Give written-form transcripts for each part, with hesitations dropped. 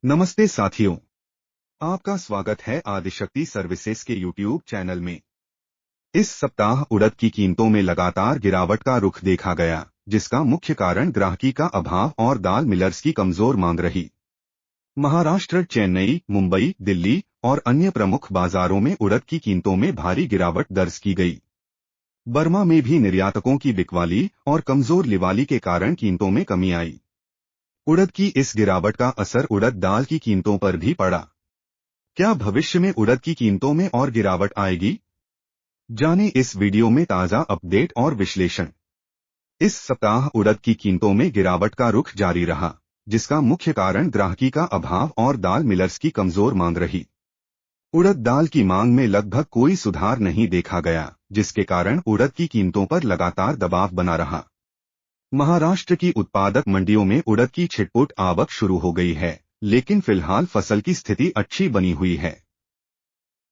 नमस्ते साथियों, आपका स्वागत है आदिशक्ति सर्विसेज के यूट्यूब चैनल में। इस सप्ताह उड़द की कीमतों में लगातार गिरावट का रुख देखा गया, जिसका मुख्य कारण ग्राहकी का अभाव और दाल मिलर्स की कमजोर मांग रही। महाराष्ट्र, चेन्नई, मुंबई, दिल्ली और अन्य प्रमुख बाजारों में उड़द की कीमतों में भारी गिरावट दर्ज की गई। बर्मा में भी निर्यातकों की बिकवाली और कमजोर लिवाली के कारण कीमतों में कमी आई। उड़द की इस गिरावट का असर उड़द दाल की कीमतों पर भी पड़ा। क्या भविष्य में उड़द की कीमतों में और गिरावट आएगी? जानें इस वीडियो में ताज़ा अपडेट और विश्लेषण। इस सप्ताह उड़द की कीमतों में गिरावट का रुख जारी रहा, जिसका मुख्य कारण ग्राहकी का अभाव और दाल मिलर्स की कमजोर मांग रही। उड़द दाल की मांग में लगभग कोई सुधार नहीं देखा गया, जिसके कारण उड़द की कीमतों पर लगातार दबाव बना रहा। महाराष्ट्र की उत्पादक मंडियों में उड़द की छिटपुट आवक शुरू हो गई है, लेकिन फिलहाल फसल की स्थिति अच्छी बनी हुई है।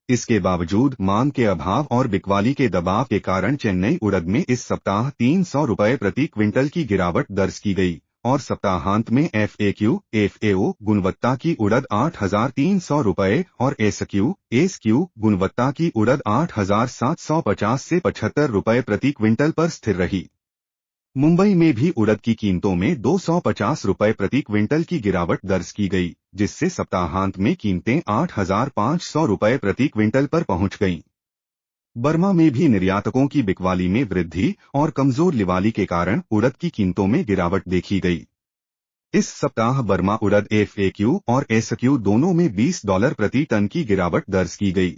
इसके बावजूद मांग के अभाव और बिकवाली के दबाव के कारण चेन्नई उड़द में इस सप्ताह 300 रुपये प्रति क्विंटल की गिरावट दर्ज की गई और सप्ताहांत में एफएओ गुणवत्ता की उड़द 8,300 रुपये और एसक्यू गुणवत्ता की उड़द 8,750 से 75 रुपये प्रति क्विंटल पर स्थिर रही। मुंबई में भी उड़द की कीमतों में 250 रुपये प्रति क्विंटल की गिरावट दर्ज की गई, जिससे सप्ताहांत में कीमतें 8,500 रुपये प्रति क्विंटल पर पहुंच गईं। बर्मा में भी निर्यातकों की बिकवाली में वृद्धि और कमजोर लिवाली के कारण उड़द की कीमतों में गिरावट देखी गई। इस सप्ताह बर्मा उड़द एफएक्यू और एसक्यू दोनों में $20 प्रति टन की गिरावट दर्ज की गई।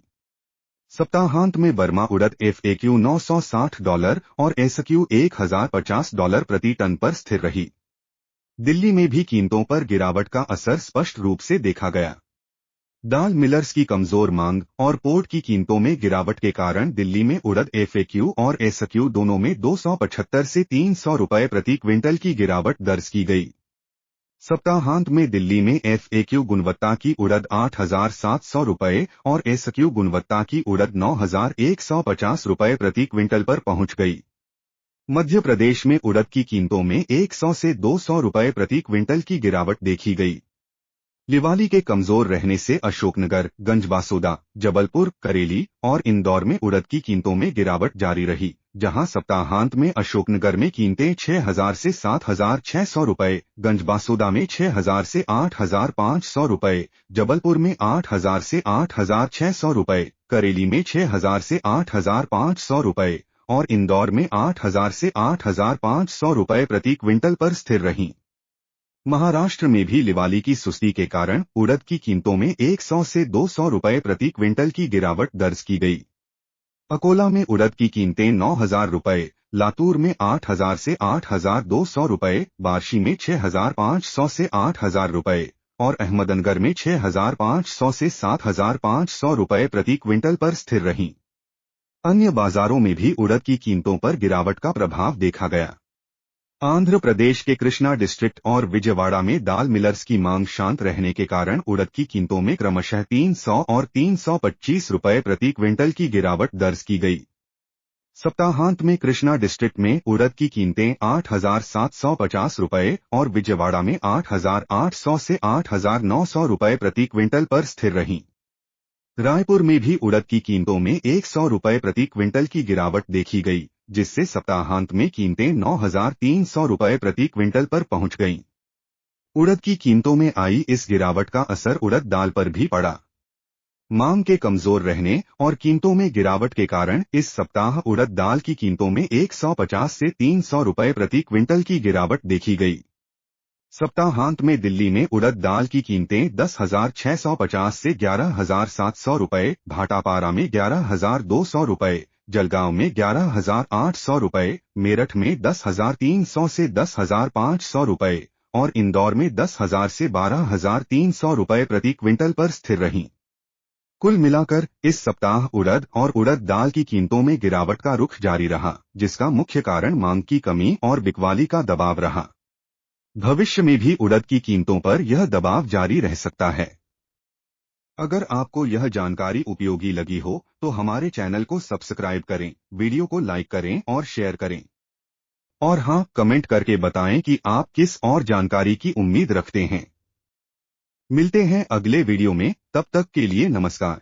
सप्ताहांत में बर्मा उड़द एफएक्यू $960 और एसक्यू $1,050 प्रति टन पर स्थिर रही। दिल्ली में भी कीमतों पर गिरावट का असर स्पष्ट रूप से देखा गया। दाल मिलर्स की कमजोर मांग और पोर्ट की कीमतों में गिरावट के कारण दिल्ली में उड़द एफएक्यू और एसक्यू दोनों में 275 से 300 रुपये प्रति क्विंटल की गिरावट दर्ज की गई। सप्ताहांत में दिल्ली में एफएक्यू गुणवत्ता की उड़द 8,700 रुपये और एसक्यू गुणवत्ता की उड़द 9,150 रुपये प्रति क्विंटल पर पहुंच गई। मध्य प्रदेश में उड़द की कीमतों में 100 से 200 रुपये प्रति क्विंटल की गिरावट देखी गई। लिवाली के कमजोर रहने से अशोकनगर, गंजबासौदा, जबलपुर, करेली और इंदौर में उड़द की कीमतों में गिरावट जारी रही, जहां सप्ताहांत में अशोकनगर में कीमतें 6,000 से 7,600 रुपये, गंजबासौदा में 6,000 से 8,500 रुपये, जबलपुर में 8,000 से 8,600 रुपये, करेली में 6,000 से 8,500 रुपये और इंदौर में 8,000 से 8,500 रुपये प्रति क्विंटल पर स्थिर रहीं। महाराष्ट्र में भी लिवाली की सुस्ती के कारण उड़द की कीमतों में 100 से 200 रुपये प्रति क्विंटल की गिरावट दर्ज की गई। अकोला में उड़द की कीमतें 9,000 रुपये, लातूर में 8,000 से 8,200 रुपये, बार्शी में 6,500 से 8,000 रुपये और अहमदनगर में 6,500 से 7,500 रुपये प्रति क्विंटल पर स्थिर रहीं। अन्य बाजारों में भी उड़द की कीमतों पर गिरावट का प्रभाव देखा गया। आंध्र प्रदेश के कृष्णा डिस्ट्रिक्ट और विजयवाड़ा में दाल मिलर्स की मांग शांत रहने के कारण उड़द की कीमतों में क्रमशः 300 और 325 रुपये प्रति क्विंटल की गिरावट दर्ज की गई। सप्ताहांत में कृष्णा डिस्ट्रिक्ट में उड़द की कीमतें 8,750 रुपये और विजयवाड़ा में 8,800 से 8,900 रुपये प्रति क्विंटल पर स्थिर रहीं। रायपुर में भी उड़द की कीमतों में 100 रुपये प्रति क्विंटल की गिरावट देखी गई, जिससे सप्ताहांत में कीमतें 9,300 रुपये प्रति क्विंटल पर पहुंच गईं। उड़द की कीमतों में आई इस गिरावट का असर उड़द दाल पर भी पड़ा। मांग के कमजोर रहने और कीमतों में गिरावट के कारण इस सप्ताह उड़द दाल की कीमतों में 150 से 300 रुपये प्रति क्विंटल की गिरावट देखी गई। सप्ताहांत में दिल्ली में उड़द दाल की कीमतें 10,650 से 11,700 रुपये, भाटापारा में 11,200 रुपये, जलगांव में 11,800 रुपये, मेरठ में 10,300 से 10,500 रुपये और इंदौर में 10,000 से 12,300 रुपये प्रति क्विंटल पर स्थिर रहीं। कुल मिलाकर इस सप्ताह उड़द और उड़द दाल की कीमतों में गिरावट का रुख जारी रहा, जिसका मुख्य कारण मांग की कमी और बिकवाली का दबाव रहा। भविष्य में भी उड़द की कीमतों पर यह दबाव जारी रह सकता है। अगर आपको यह जानकारी उपयोगी लगी हो तो हमारे चैनल को सब्सक्राइब करें, वीडियो को लाइक करें और शेयर करें। और हाँ, कमेंट करके बताएं कि आप किस और जानकारी की उम्मीद रखते हैं। मिलते हैं अगले वीडियो में, तब तक के लिए नमस्कार।